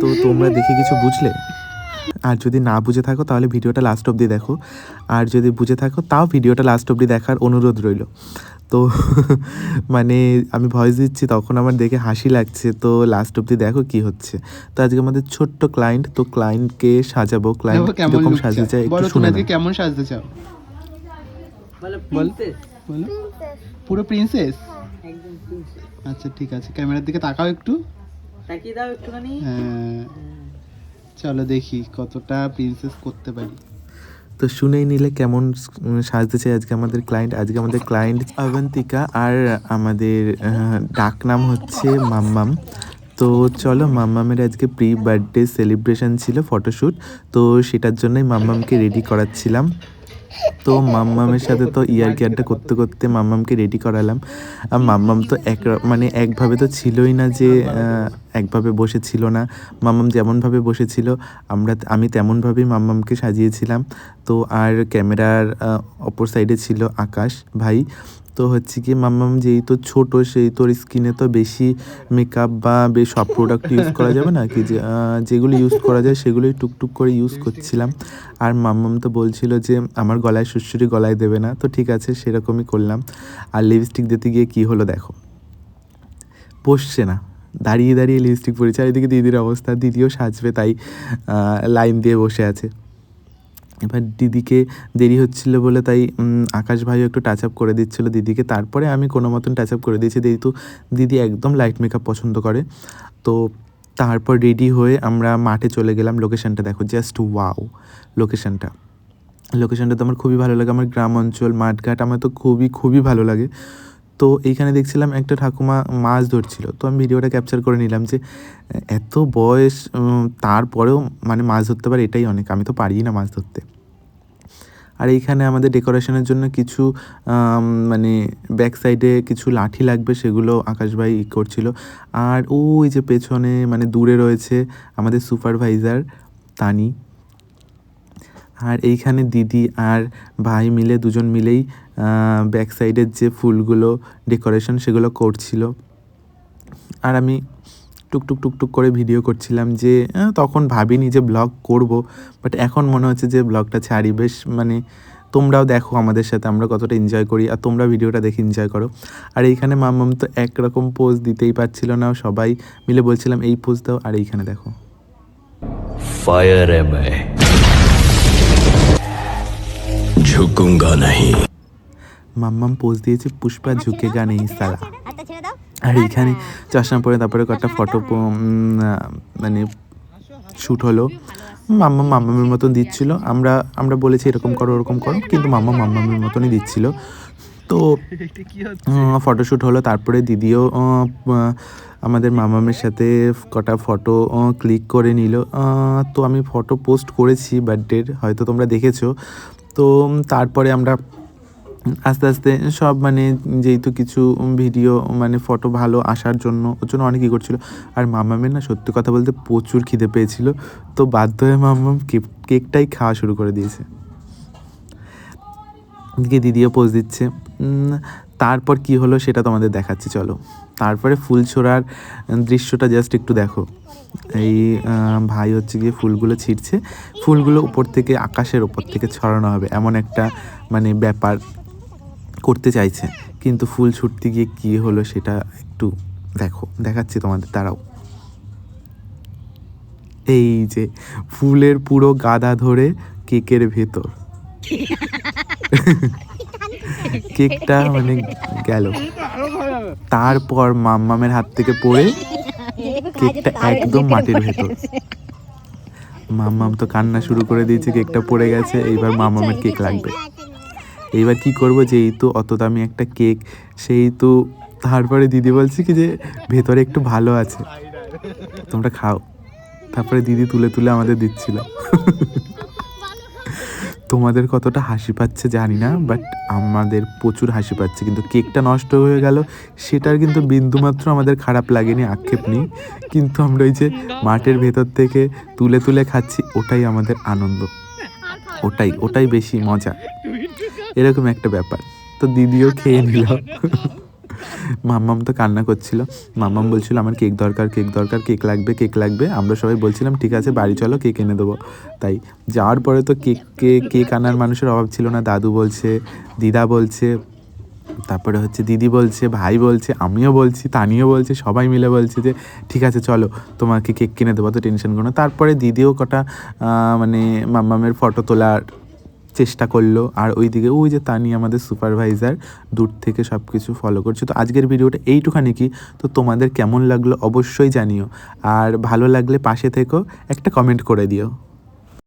তো তোমরা দেখে কিছু বুঝলে? আর যদি না বুঝে থাকো তাহলে ভিডিওটা লাস্ট অবধি দেখো, আর যদি বুঝে থাকো তাও ভিডিওটা লাস্ট অবধি দেখার অনুরোধ রইল। তো মানে আমি ভয়েস দিচ্ছি তখন আমার দেখে হাসি লাগছে, তো লাস্ট অবধি দেখো কি হচ্ছে। তো আজকে আমাদের ছোট্ট ক্লায়েন্ট, তো ক্লায়েন্টকে সাজাবো, ক্লায়েন্ট কিরকম সাজতে চাই একটু শুনে নাও। কেমন সাজতে চাও? বল, পুরো প্রিন্সেস? আচ্ছা ঠিক আছে, ক্যামেরার দিকে তাকাও, একটু তাকিয়ে দাও একটুখানি। হ্যাঁ, চলো দেখি কতটা প্রিন্সেস করতে পারি। তো শুনেই নিলে কেমন সাজতে চাই আজকে আমাদের ক্লায়েন্ট। আজকে আমাদের ক্লায়েন্ট অবন্তিকা, আর আমাদের ডাক নাম হচ্ছে মাম্মাম। তো চলো, মাম্মামের আজকে প্রি বার্থডে সেলিব্রেশন ছিল, ফটোশ্যুট, তো সেটার জন্যই মাম্মামকে রেডি করাচ্ছিলাম। তো মাম্মামের সাথে তো ইয়ারকি করতে করতে মাম্মামকে রেডি করালাম। আর মাম্মাম তো একভাবে তো ছিলই না, যে একভাবে বসেছিল না। মাম্মাম যেমনভাবে বসেছিল আমি তেমনভাবেই মাম্মামকে সাজিয়েছিলাম। তো আর ক্যামেরার অপর সাইডে ছিল আকাশ ভাই। তো হচ্ছে কি, মাম্মাম যেহেতু ছোটো, সেই তোর স্কিনে তো বেশি মেকআপ বা বেশ সব প্রোডাক্ট ইউজ করা যাবে না, কি যেগুলো ইউজ করা যায় সেগুলোই টুকটুক করে ইউজ করছিলাম। আর মাম্মাম তো বলছিল যে আমার গলায় সুড়সুড়ি গলায় দেবে না, তো ঠিক আছে সেরকমই করলাম। আর লিপস্টিক দিতে গিয়ে কী হলো দেখো, বসছে না, দাঁড়িয়ে দাঁড়িয়ে লিপস্টিক পরেছে। আর এদিকে দিদির অবস্থা, দিদিও সাজবে তাই লাইন দিয়ে বসে আছে। এবার দিদিকে দেরি হচ্ছিল বলে তাই আকাশ ভাইও একটু টাচ আপ করে দিচ্ছিলো দিদিকে, তারপরে আমি কোনো মতন টাচ আপ করে দিয়েছি। যেহেতু দিদি একদম লাইট মেকআপ পছন্দ করে। তো তারপর রেডি হয়ে আমরা মাঠে চলে গেলাম। লোকেশানটা দেখো, জাস্ট ওয়াও লোকেশানটা তো আমার খুবই ভালো লাগে। আমার গ্রাম অঞ্চল, মাঠঘাট আমার তো খুবই খুবই ভালো লাগে। তো এইখানে দেখছিলাম একটা ঠাকুমা মাছ ধরছিল, তো আমি ভিডিওটা ক্যাপচার করে নিলাম যে এত বয়স তারপরেও মানে মাছ ধরতে পারে, এটাই অনেক। আমি তো পারি না মাছ ধরতে। আর এইখানে আমাদের ডেকোরেশনের জন্য কিছু মানে ব্যাক সাইডে কিছু লাঠি লাগবে, সেগুলো আকাশ ভাই করছিল। আর ওই যে পেছনে মানে দূরে রয়েছে আমাদের সুপারভাইজার তানি। আর এইখানে দিদি আর ভাই মিলে, দুজন মিলেই ব্যাক সাইডের যে ফুলগুলো ডেকোরেশন সেগুলো করছিল। আর আমি টুকটুক টুকটুক করে ভিডিও করছিলাম, যে তখন ভাবিনি যে ব্লগ করব, বাট এখন মনে হচ্ছে যে ব্লগটা ছাড়ি। বেশ মানে তোমরাও দেখো আমাদের সাথে আমরা কতটা এনজয় করি, আর তোমরা ভিডিওটা দেখে এনজয় করো। আর এইখানে মাম্মাম তো একরকম পোজ দিতেই পারছিল না, সবাই মিলে বলছিলাম এই পোজ দাও। আর এইখানে দেখো, ফায়ার है मैं, झुकूंगा नहीं। মাম্মাম পোজ দিয়েছে পুষ্পা ঝুঁকেগা নেই সালা। আর এইখানে চশমা পরে তারপরে কয়েকটা ফটো মানে শ্যুট হলো। মাম্মামের মতন দিচ্ছিল। আমরা বলেছি এরকম করো ওরকম করো, কিন্তু মাম্মামের মতনই দিচ্ছিল। তো ফটোশ্যুট হলো, তারপরে দিদিও আমাদের মাম্মামের সাথে কটা ফটো ক্লিক করে নিল। তো আমি ফটো পোস্ট করেছি বার্থডের, হয়তো তোমরা দেখেছো। তো তারপরে আমরা আস্তে আস্তে সব মানে যেহেতু কিছু ভিডিও মানে ফটো ভালো আসার জন্য ওর জন্য অনেকই করছিল। আর মাম্মামের না সত্যি কথা বলতে প্রচুর খিদে পেয়েছিল, তো বাধ্য হয়ে মাম্মাম কেকটাই খাওয়া শুরু করে দিয়েছে। এদিকে দিদিও পোজ দিচ্ছে। তারপর কি হলো সেটা তোমাদের দেখাচ্ছি, চলো। তারপরে ফুল ছোড়ার দৃশ্যটা জাস্ট একটু দেখো। এই ভাই হচ্ছে গিয়ে ফুলগুলো ছিঁড়ছে, ফুলগুলো উপর থেকে আকাশের ওপর থেকে ছড়ানো হবে এমন একটা মানে ব্যাপার করতে চাইছে। কিন্তু ফুল ছুটতে গিয়ে কী হলো সেটা একটু দেখো, দেখাচ্ছি তোমাদের, দাঁড়াও। এই যে ফুলের পুরো গাদা ধরে কেকের ভেতর কেকটা মানে গেল। তারপর মাম্মামের হাত থেকে পড়ে কেকটা একদম মাটির ভেতর। মাম্মাম তো কান্না শুরু করে দিয়েছে, কেকটা পড়ে গেছে, এইবার মাম্মামের কেক লাগবে। এইবার কি করব, যেহেতু অত দামি একটা কেক, সেই তো তারপরে দিদি বলছে কি যে ভেতরে একটু ভালো আছে, তোমরা খাও। তারপরে দিদি তুলে তুলে আমাদের দিচ্ছিল। তোমাদের কতটা হাসি পাচ্ছে জানি না, বাট আমাদের প্রচুর হাসি পাচ্ছে। কিন্তু কেকটা নষ্ট হয়ে গেল সেটার কিন্তু বিন্দুমাত্র আমাদের খারাপ লাগেনি, আক্ষেপ নেই। কিন্তু আমরা ওই যে মাঠের ভেতর থেকে তুলে তুলে খাচ্ছি, ওটাই আমাদের আনন্দ, ওটাই বেশি মজা। এরকম একটা ব্যাপার। তো দিদিও খেয়ে নিল। মাম্মাম তো কান্না করছিল, মাম্মাম বলছিল আমার কেক দরকার, কেক দরকার, কেক লাগবে, কেক লাগবে। আমরা সবাই বলছিলাম ঠিক আছে বাড়ি চলো, কেক এনে দেবো। তাই যাওয়ার পরে তো কেক আনার মানুষের অভাব ছিল না। দাদু বলছে, দিদা বলছে, তারপরে হচ্ছে দিদি বলছে, ভাই বলছে, আমিও বলছি, তানিও বলছে, সবাই মিলে বলছে যে ঠিক আছে চলো তোমাকে কেক কিনে দেবো, তো টেনশন করো না। তারপরে দিদিও কটা মানে মাম্মামের ফটো তোলার চেষ্টা করলো। আর ওইদিকে ওই যে তানি আমাদের সুপারভাইজার দূর থেকে সব কিছু ফলো করছে। তো আজকের ভিডিওটা এইটুখানি কি, তো তোমাদের কেমন লাগলো অবশ্যই জানিও, আর ভালো লাগলে পাশে থেকো, একটা কমেন্ট করে দিও।